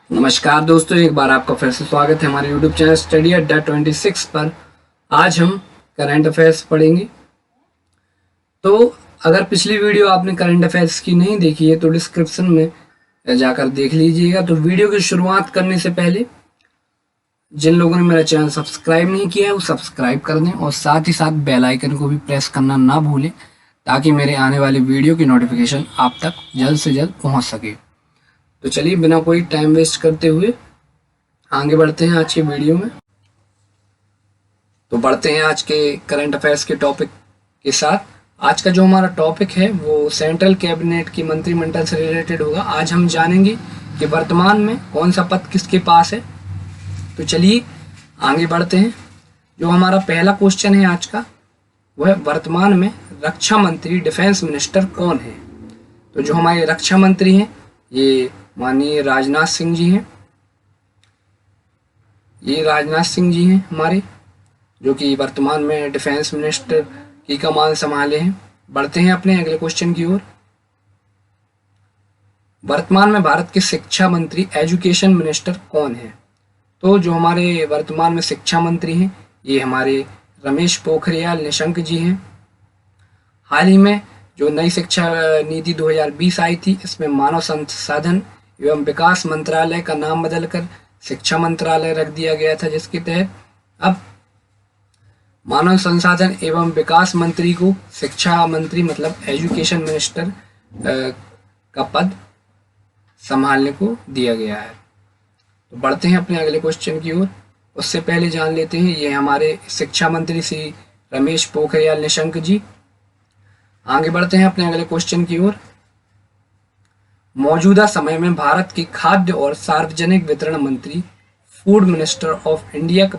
नमस्कार दोस्तों, एक बार आपका फिर से स्वागत है हमारे YouTube चैनल स्टडी अड्डा 26 पर। आज हम करंट अफेयर्स पढ़ेंगे। तो अगर पिछली वीडियो आपने करंट अफेयर्स की नहीं देखी है तो डिस्क्रिप्शन में जाकर देख लीजिएगा। तो वीडियो की शुरुआत करने से पहले जिन लोगों ने मेरा चैनल सब्सक्राइब नहीं किया है वो सब्सक्राइब कर दें और साथ ही साथ बेल आइकन को भी प्रेस करना ना भूलें ताकि मेरे आने वाले वीडियो की नोटिफिकेशन आप तक जल्द से जल्द पहुँच सके। तो चलिए बिना कोई टाइम वेस्ट करते हुए आगे बढ़ते हैं आज के वीडियो में। तो बढ़ते हैं आज के करंट अफेयर्स के टॉपिक के साथ। आज का जो हमारा टॉपिक है वो सेंट्रल कैबिनेट की मंत्रिमंडल से रिलेटेड होगा। आज हम जानेंगे कि वर्तमान में कौन सा पद किसके पास है। तो चलिए आगे बढ़ते हैं। जो हमारा पहला क्वेश्चन है आज का वह वर्तमान में रक्षा मंत्री डिफेंस मिनिस्टर कौन है। तो जो हमारे रक्षा मंत्री हैं ये माननीय राजनाथ सिंह जी हैं। ये राजनाथ सिंह जी हैं हमारे, जो कि वर्तमान में डिफेंस मिनिस्टर की कमान संभाले हैं। बढ़ते हैं अपने अगले क्वेश्चन की ओर। वर्तमान में भारत के शिक्षा मंत्री एजुकेशन मिनिस्टर कौन है। तो जो हमारे वर्तमान में शिक्षा मंत्री हैं ये हमारे रमेश पोखरियाल निशंक जी हैं। हाल ही में जो नई शिक्षा नीति 2020 आई थी इसमें मानव संसाधन एवं विकास मंत्रालय का नाम बदलकर शिक्षा मंत्रालय रख दिया गया था, जिसके तहत अब मानव संसाधन एवं विकास मंत्री को शिक्षा मंत्री मतलब एजुकेशन मिनिस्टर का पद संभालने को दिया गया है। तो बढ़ते हैं अपने अगले क्वेश्चन की ओर। उससे पहले जान लेते हैं ये हमारे शिक्षा मंत्री श्री रमेश पोखरियाल निशंक जी। आगे बढ़ते हैं अपने अगले क्वेश्चन की ओर। मौजूदा समय में भारत के खाद्य और सार्वजनिक वितरण मंत्री फूड मिनिस्टर ऑफ इंडिया का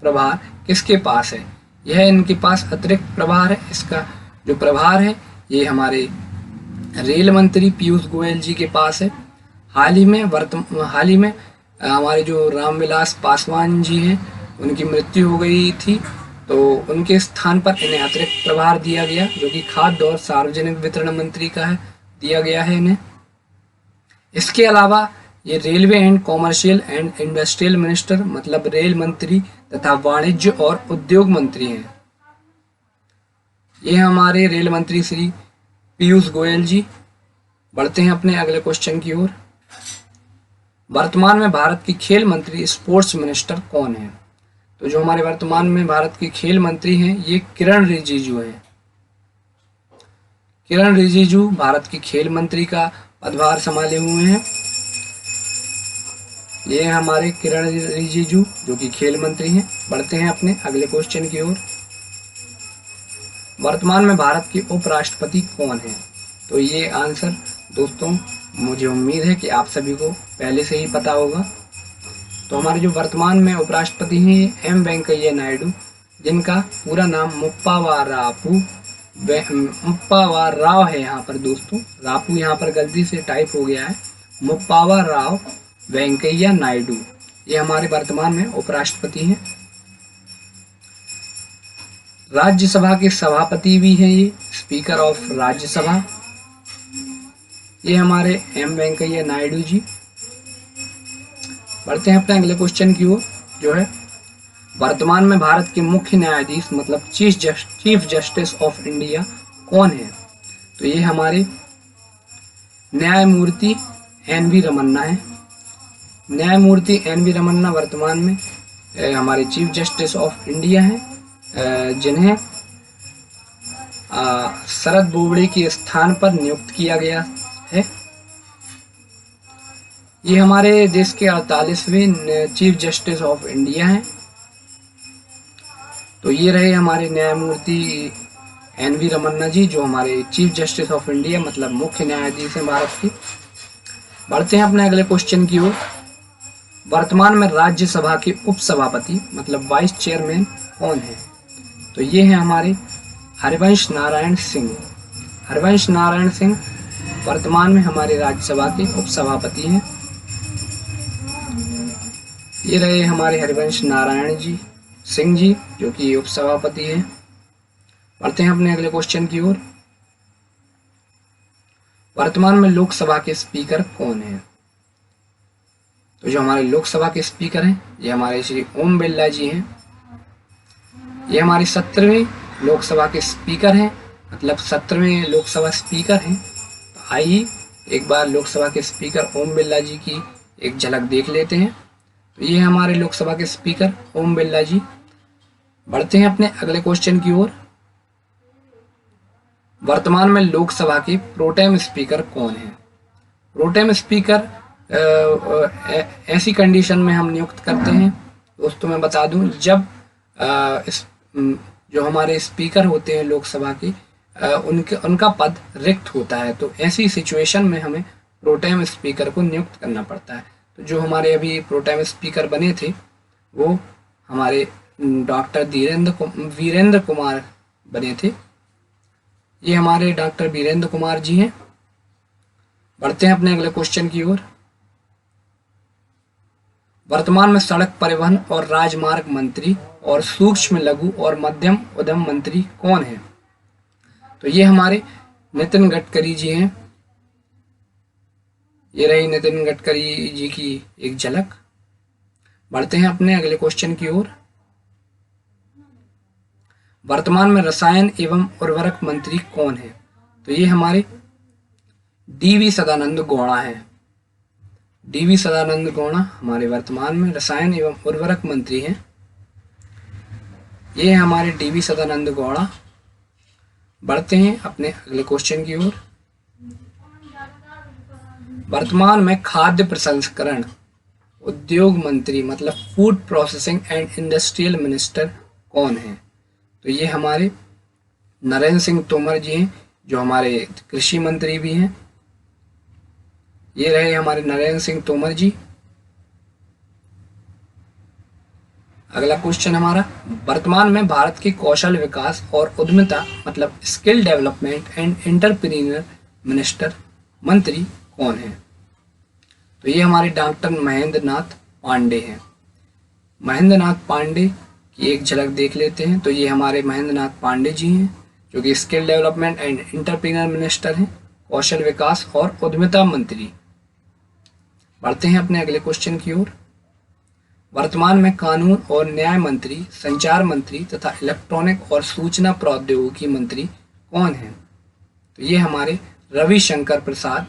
प्रभार किसके पास है। यह इनके पास अतिरिक्त प्रभार है। इसका जो प्रभार है ये हमारे रेल मंत्री पीयूष गोयल जी के पास है। हाल ही में हमारे जो रामविलास पासवान जी हैं उनकी मृत्यु हो गई थी, तो उनके स्थान पर इन्हें अतिरिक्त प्रभार दिया गया जो कि खाद्य और सार्वजनिक वितरण मंत्री का है, दिया गया है इन्हें। इसके अलावा ये railway and commercial and industrial minister मतलब रेल मंत्री तथा वाणिज्य और उद्योग मंत्री हैं। ये हमारे रेल मंत्री श्री पीयूष गोयल जी। बढ़ते हैं अपने अगले क्वेश्चन की ओर। वर्तमान में भारत की खेल मंत्री स्पोर्ट्स मिनिस्टर कौन है। तो जो हमारे वर्तमान में भारत की खेल मंत्री हैं ये किरण रिजिजू हैं। किरण रिजिजू भारत की खेल मंत्री का पदभार संभाले हुए हैं। ये हमारे किरण रिजिजू जो कि खेल मंत्री हैं। बढ़ते हैं अपने अगले क्वेश्चन की ओर। वर्तमान में भारत के उपराष्ट्रपति कौन है। तो ये आंसर दोस्तों मुझे उम्मीद है कि आप सभी को पहले से ही पता होगा। तो हमारे जो वर्तमान में उपराष्ट्रपति हैं ये एम वेंकैया नायडू, जिनका पूरा नाम मुप्पावा राव है। यहाँ पर दोस्तों रापू यहाँ पर गलती से टाइप हो गया है। मुप्पावा राव वेंकैया नायडू ये हमारे वर्तमान में उपराष्ट्रपति हैं। राज्यसभा के सभापति भी हैं ये, स्पीकर ऑफ राज्यसभा, ये हमारे एम वेंकैया नायडू जी। बढ़ते हैं अपने अगले क्वेश्चन की ओर जो है वर्तमान में भारत के मुख्य न्यायाधीश मतलब चीफ जस्टिस ऑफ इंडिया कौन है। तो ये हमारे न्यायमूर्ति एन.वी. रमन्ना है। न्यायमूर्ति एन.वी. रमन्ना वर्तमान में हमारे चीफ जस्टिस ऑफ इंडिया हैं, जिन्हें शरद बोबड़े के स्थान पर नियुक्त किया गया है। ये हमारे देश के 48वें चीफ जस्टिस ऑफ इंडिया हैं। तो ये रहे हमारे न्यायमूर्ति एन.वी. रमन्ना जी जो हमारे चीफ जस्टिस ऑफ इंडिया मतलब मुख्य न्यायाधीश हैं भारत के। बढ़ते हैं अपने अगले क्वेश्चन की ओर। वर्तमान में राज्यसभा के उपसभापति मतलब वाइस चेयरमैन कौन है। तो ये हैं हमारे हरिवंश नारायण सिंह। हरिवंश नारायण सिंह वर्तमान में हमारे राज्यसभा के उपसभापति हैं। ये रहे हमारे हरिवंश नारायण जी सिंह जी जो कि उपसभापति हैं। बढ़ते हैं अपने अगले क्वेश्चन की ओर। वर्तमान में लोकसभा के स्पीकर कौन हैं। तो जो हमारे लोकसभा के स्पीकर हैं ये हमारे श्री ओम बिरला जी हैं। ये हमारे 17वें लोकसभा के स्पीकर हैं, मतलब 17वें लोकसभा स्पीकर हैं। तो आइए एक बार लोकसभा के स्पीकर ओम बिरला जी की एक झलक देख लेते हैं। तो ये हमारे लोकसभा के स्पीकर ओम बिरला जी। बढ़ते हैं अपने अगले क्वेश्चन की ओर। वर्तमान में लोकसभा के प्रोटेम स्पीकर कौन है? प्रोटेम स्पीकर ऐसी कंडीशन में हम नियुक्त करते हैं दोस्तों, मैं बता दूं, जब जो हमारे स्पीकर होते हैं लोकसभा के उनका पद रिक्त होता है, तो ऐसी सिचुएशन में हमें प्रोटेम स्पीकर को नियुक्त करना पड़ता है। तो जो हमारे अभी प्रोटेम स्पीकर बने थे वो हमारे डॉक्टर वीरेंद्र कुमार बने थे। ये हमारे डॉक्टर वीरेंद्र कुमार जी हैं। बढ़ते हैं अपने अगले क्वेश्चन की ओर। वर्तमान में सड़क परिवहन और राजमार्ग मंत्री और सूक्ष्म लघु और मध्यम उद्यम मंत्री कौन है? तो ये हमारे नितिन गडकरी जी हैं। ये रही नितिन गडकरी जी की एक झलक। बढ़ते हैं अपने अगले क्वेश्चन की ओर। वर्तमान में रसायन एवं उर्वरक मंत्री कौन है? तो ये हमारे डीवी सदानंद गौड़ा हैं। डीवी सदानंद गौड़ा हमारे वर्तमान में रसायन एवं उर्वरक मंत्री हैं। ये हमारे डीवी सदानंद गौड़ा। बढ़ते हैं अपने अगले क्वेश्चन की ओर। वर्तमान में खाद्य प्रसंस्करण उद्योग मंत्री मतलब food processing and industrial minister कौन है? तो ये हमारे नरेंद्र सिंह तोमर जी हैं, जो हमारे कृषि मंत्री भी हैं। ये रहे हमारे नरेंद्र सिंह तोमर जी। अगला क्वेश्चन हमारा, वर्तमान में भारत के कौशल विकास और उद्यमिता मतलब skill development and entrepreneur minister मंत्री कौन है? तो ये हमारे डॉक्टर महेंद्र नाथ पांडे हैं। महेंद्र नाथ पांडे की एक झलक देख लेते हैं। तो ये हमारे महेंद्र नाथ पांडे जी हैं, जो कि skill development and entrepreneur minister हैं, कौशल विकास और उद्यमिता मंत्री। बढ़ते हैं अपने अगले क्वेश्चन की ओर। वर्तमान में कानून और न्याय मंत्री, संचार मंत्री तथा इलेक्ट्रॉनिक और सूचना प्रौद्योगिकी मंत्री कौन हैं? तो ये हमारे रविशंकर प्रसाद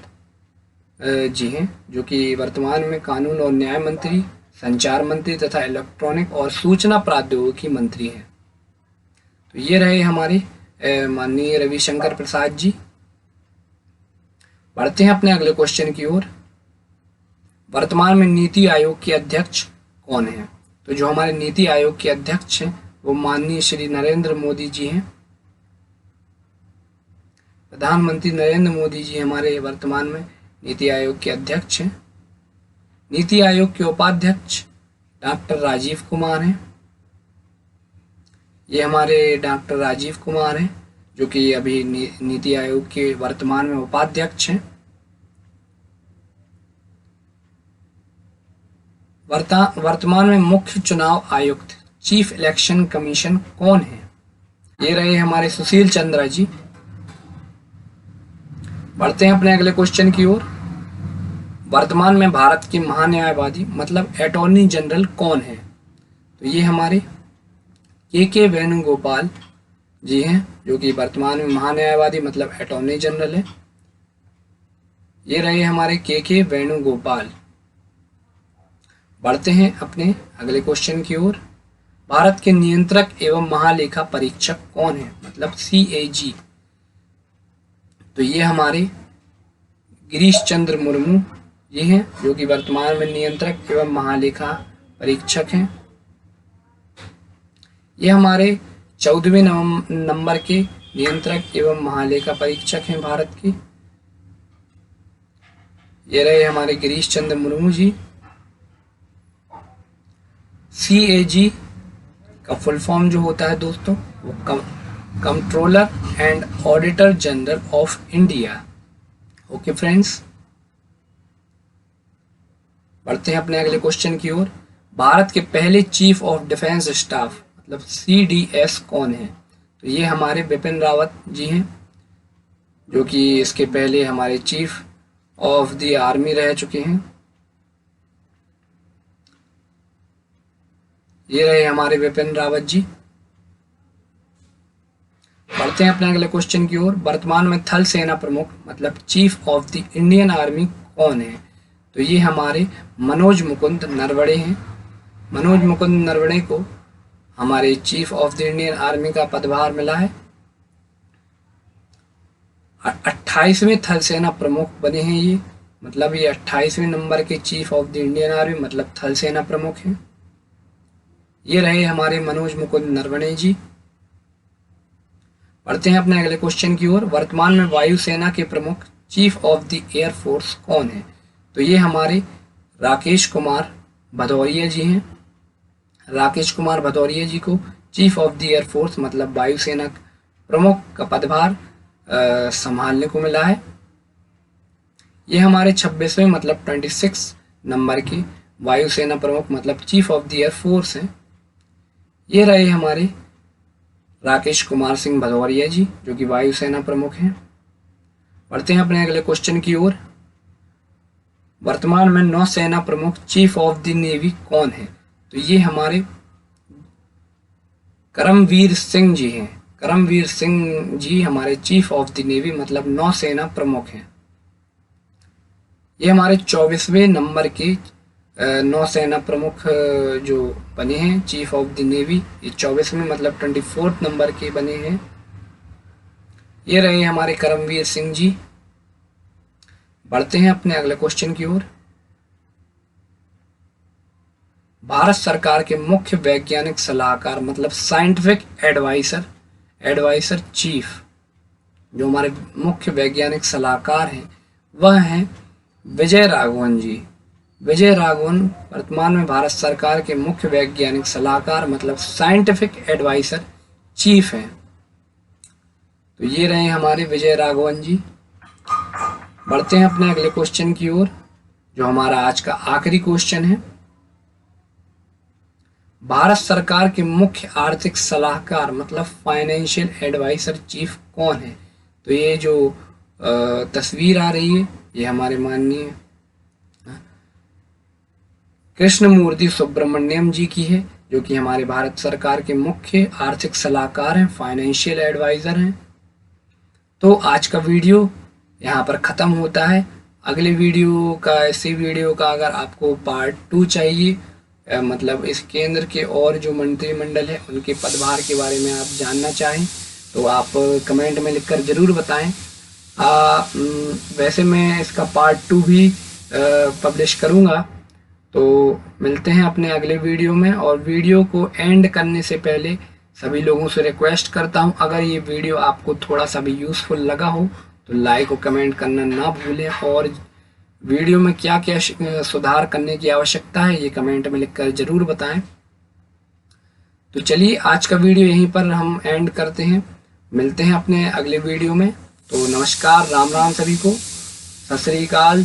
जी हैं, जो कि वर्तमान में कानून और न्याय मंत्री, संचार मंत्री तथा इलेक्ट्रॉनिक और सूचना प्रौद्योगिकी मंत्री हैं। तो ये रहे हमारे माननीय रविशंकर प्रसाद जी। बढ़ते हैं अपने अगले क्वेश्चन की ओर। वर्तमान में नीति आयोग के अध्यक्ष कौन है? तो जो हमारे नीति आयोग के अध्यक्ष हैं वो माननीय श्री नरेंद्र मोदी जी हैं। प्रधानमंत्री नरेंद्र मोदी जी हमारे वर्तमान में नीति आयोग के अध्यक्ष हैं। नीति आयोग के उपाध्यक्ष डॉक्टर राजीव कुमार हैं। ये हमारे डॉक्टर राजीव कुमार हैं, जो कि अभी नीति आयोग के वर्तमान में उपाध्यक्ष हैं। वर्तमान में मुख्य चुनाव आयुक्त चीफ इलेक्शन कमीशन कौन है? ये रहे हमारे सुशील चंद्रा जी। बढ़ते हैं अपने अगले क्वेश्चन की ओर। वर्तमान में भारत के महान्यायवादी मतलब अटॉर्नी जनरल कौन है? तो ये हमारे के वेणुगोपाल जी हैं, जो कि वर्तमान में महान्यायवादी मतलब अटॉर्नी जनरल है। ये रहे हमारे के वेणुगोपाल। बढ़ते हैं अपने अगले क्वेश्चन की ओर। भारत के नियंत्रक एवं महालेखा परीक्षक कौन है मतलब CAG? तो ये हमारे गिरीश चंद्र मुर्मू ये हैं, जो कि वर्तमान में नियंत्रक एवं महालेखा परीक्षक हैं। ये हमारे 14वें नंबर के नियंत्रक एवं महालेखा परीक्षक हैं भारत के। ये रहे हमारे गिरीश चंद्र मुर्मू जी। CAG का फुल फॉर्म जो होता है दोस्तों वो controller and auditor general of India. Okay friends, बढ़ते हैं अपने अगले क्वेश्चन की ओर। भारत के पहले चीफ ऑफ डिफेंस स्टाफ मतलब CDS कौन है? तो ये हमारे बिपिन रावत जी हैं, जो कि इसके पहले हमारे चीफ ऑफ द आर्मी रह चुके हैं। ये रहे हमारे विपिन रावत जी। बढ़ते हैं अपने अगले क्वेश्चन की ओर। वर्तमान में थल सेना प्रमुख मतलब chief of the Indian army कौन है? तो ये हमारे मनोज मुकुंद नरवणे हैं। मनोज मुकुंद नरवणे को हमारे chief of the Indian army का पदभार मिला है। 28वें थल सेना प्रमुख बने हैं ये, मतलब ये 28वें नंबर के chief of the Indian army मतलब थल सेना प्रमुख हैं। ये रहे हमारे मनोज मुकुंद नरवणे जी। बढ़ते हैं अपने अगले क्वेश्चन की ओर। वर्तमान में वायुसेना के प्रमुख chief of the air force कौन है? तो ये हमारे राकेश कुमार भदौरिया जी हैं। राकेश कुमार भदौरिया जी को chief of the air force मतलब वायुसेना प्रमुख का पदभार संभालने को मिला है। ये हमारे 26वें मतलब 26 नंबर के वायुसेना प्रमुख मतलब chief of the air force हैं। ये रहे हमारे राकेश कुमार सिंह भदौरिया जी जो कि वायुसेना प्रमुख हैं। बढ़ते हैं अपने अगले क्वेश्चन की ओर। वर्तमान में नौसेना प्रमुख चीफ ऑफ द नेवी कौन है? तो ये हमारे करमवीर सिंह जी हैं। करमवीर सिंह जी हमारे चीफ ऑफ द नेवी मतलब नौसेना प्रमुख हैं। ये हमारे 24वें नंबर के नौसेना प्रमुख जो बने हैं चीफ ऑफ द नेवी, ये 24वें मतलब 24th नंबर के बने हैं। ये रहे हमारे करमवीर सिंह जी। बढ़ते हैं अपने अगले क्वेश्चन की ओर। भारत सरकार के मुख्य वैज्ञानिक सलाहकार मतलब साइंटिफिक एडवाइजर चीफ जो हमारे मुख्य वैज्ञानिक सलाहकार हैं वह हैं विजय राघवन जी। विजय राघवन वर्तमान में भारत सरकार के मुख्य वैज्ञानिक सलाहकार मतलब साइंटिफिक एडवाइजर चीफ हैं। तो ये रहे हमारे विजय राघवन जी। बढ़ते हैं अपने अगले क्वेश्चन की ओर जो हमारा आज का आखिरी क्वेश्चन है। भारत सरकार के मुख्य आर्थिक सलाहकार मतलब फाइनेंशियल एडवाइजर चीफ कौन है? तो ये जो तस्वीर आ रही है ये हमारे माननीय कृष्णमूर्ति सुब्रमण्यम जी की है जो कि हमारे भारत सरकार के मुख्य आर्थिक सलाहकार हैं, फाइनेंशियल एडवाइजर हैं। तो आज का वीडियो यहाँ पर ख़त्म होता है। अगले वीडियो का इसी वीडियो का अगर आपको पार्ट 2 चाहिए मतलब इस केंद्र के और जो मंत्रिमंडल है उनके पदभार के बारे में आप जानना चाहें तो आप कमेंट में लिखकर ज़रूर बताएं। वैसे मैं इसका पार्ट 2 भी पब्लिश करूँगा। तो मिलते हैं अपने अगले वीडियो में। और वीडियो को एंड करने से पहले सभी लोगों से रिक्वेस्ट करता हूं अगर ये वीडियो आपको थोड़ा सा भी यूज़फुल लगा हो तो लाइक और कमेंट करना ना भूलें और वीडियो में क्या क्या सुधार करने की आवश्यकता है ये कमेंट में लिखकर ज़रूर बताएं। तो चलिए आज का वीडियो यहीं पर हम एंड करते हैं। मिलते हैं अपने अगले वीडियो में। तो नमस्कार, राम राम सभी को, सत श्री अकाल।